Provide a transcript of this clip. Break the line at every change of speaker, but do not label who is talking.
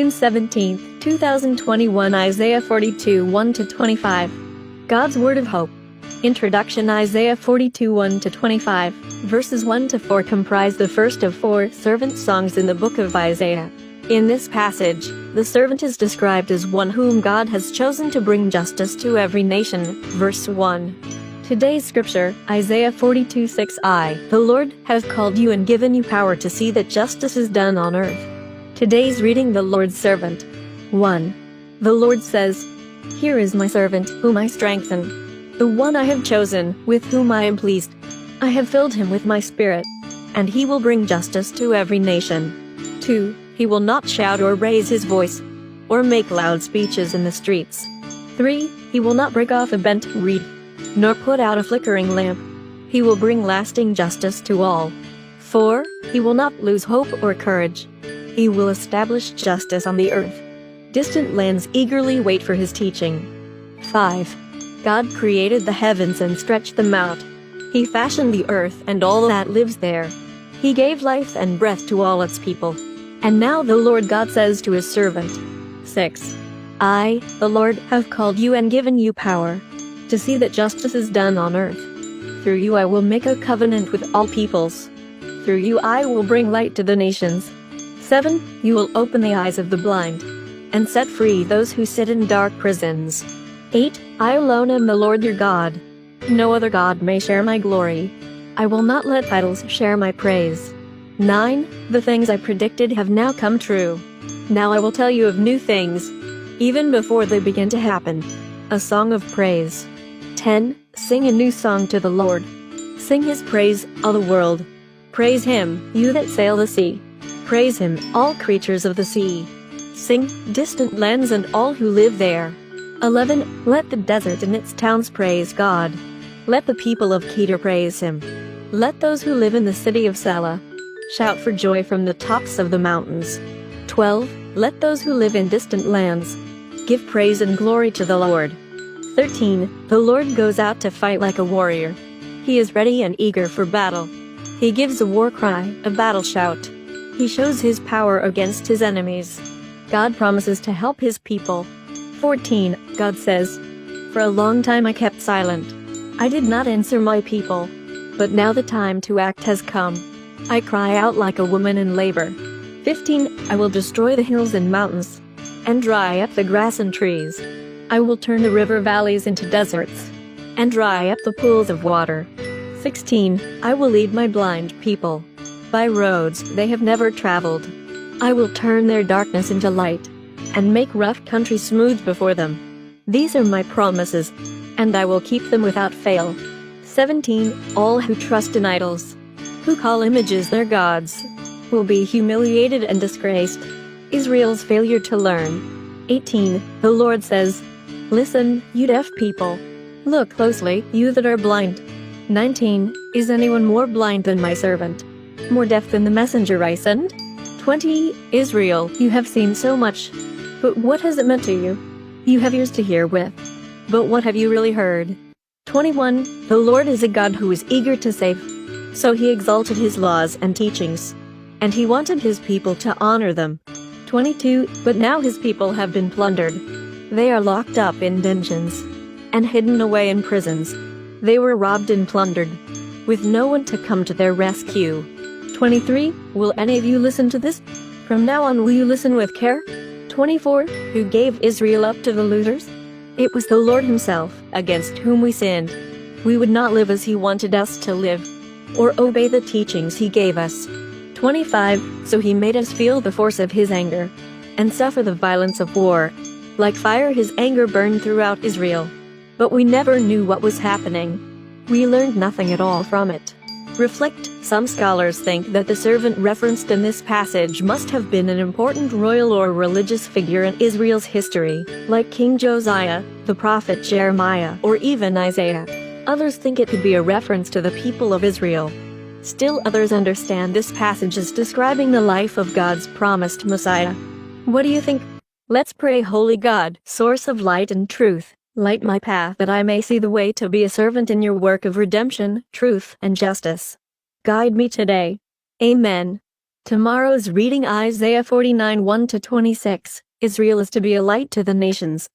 June 17, 2021. Isaiah 42, 1-25. God's Word of Hope. Introduction. Isaiah 42, 1-25, verses 1-4 comprise the first of 4 servant songs in the book of Isaiah. In this passage, the servant is described as one whom God has chosen to bring justice to every nation. Verse 1. Today's scripture, Isaiah 42, 6. The Lord, has called you and given you power to see that justice is done on earth. Today's reading. The Lord's servant. 1. The Lord says, "Here is my servant, whom I strengthen, the one I have chosen, with whom I am pleased. I have filled him with my spirit, and he will bring justice to every nation." 2. He will not shout or raise his voice, or make loud speeches in the streets. 3. He will not break off a bent reed, nor put out a flickering lamp. He will bring lasting justice to all. 4. He will not lose hope or courage. He will establish justice on the earth. Distant lands eagerly wait for his teaching. 5. God created the heavens and stretched them out. He fashioned the earth and all that lives there. He gave life and breath to all its people. And now the Lord God says to his servant. 6. I, the Lord, have called you and given you power to see that justice is done on earth. Through you I will make a covenant with all peoples. Through you I will bring light to the nations. 7. You will open the eyes of the blind, and set free those who sit in dark prisons. 8. I alone am the Lord your God. No other God may share my glory. I will not let idols share my praise. 9. The things I predicted have now come true. Now I will tell you of new things, even before they begin to happen. A song of praise. 10. Sing a new song to the Lord. Sing his praise, all the world. Praise him, you that sail the sea. Praise him, all creatures of the sea. Sing, distant lands and all who live there. 11. Let the desert and its towns praise God. Let the people of Kedar praise him. Let those who live in the city of Selah shout for joy from the tops of the mountains. 12. Let those who live in distant lands give praise and glory to the Lord. 13. The Lord goes out to fight like a warrior. He is ready and eager for battle. He gives a war cry, a battle shout. He shows his power against his enemies. God promises to help his people. 14. God says, "For a long time I kept silent. I did not answer my people. But now the time to act has come. I cry out like a woman in labor." 15. I will destroy the hills and mountains, and dry up the grass and trees. I will turn the river valleys into deserts, and dry up the pools of water. 16. I will lead my blind people by roads they have never traveled. I will turn their darkness into light, and make rough country smooth before them. These are my promises, and I will keep them without fail. 17. All who trust in idols, who call images their gods, will be humiliated and disgraced. Israel's failure to learn. 18. The Lord says, "Listen, you deaf people. Look closely, you that are blind." 19. Is anyone more blind than my servant? More deaf than the messenger I send? 20. Israel, you have seen so much, but what has it meant to you? You have ears to hear with, but what have you really heard? 21. The Lord is a God who is eager to save, so he exalted his laws and teachings, and he wanted his people to honor them. 22. But now his people have been plundered. They are locked up in dungeons, and hidden away in prisons. They were robbed and plundered, with no one to come to their rescue. 23. Will any of you listen to this? From now on will you listen with care? 24. Who gave Israel up to the looters? It was the Lord himself, against whom we sinned. We would not live as he wanted us to live, or obey the teachings he gave us. 25. So he made us feel the force of his anger, and suffer the violence of war. Like fire his anger burned throughout Israel. But we never knew what was happening. We learned nothing at all from it. Reflect. Some scholars think that the servant referenced in this passage must have been an important royal or religious figure in Israel's history, like King Josiah, the prophet Jeremiah, or even Isaiah. Others think it could be a reference to the people of Israel. Still others understand this passage as describing the life of God's promised Messiah. What do you think? Let's pray. Holy God, source of light and truth, light my path that I may see the way to be a servant in your work of redemption, truth, and justice. Guide me today. Amen. Tomorrow's reading Isaiah 49 1-26. Israel is to be a light to the nations.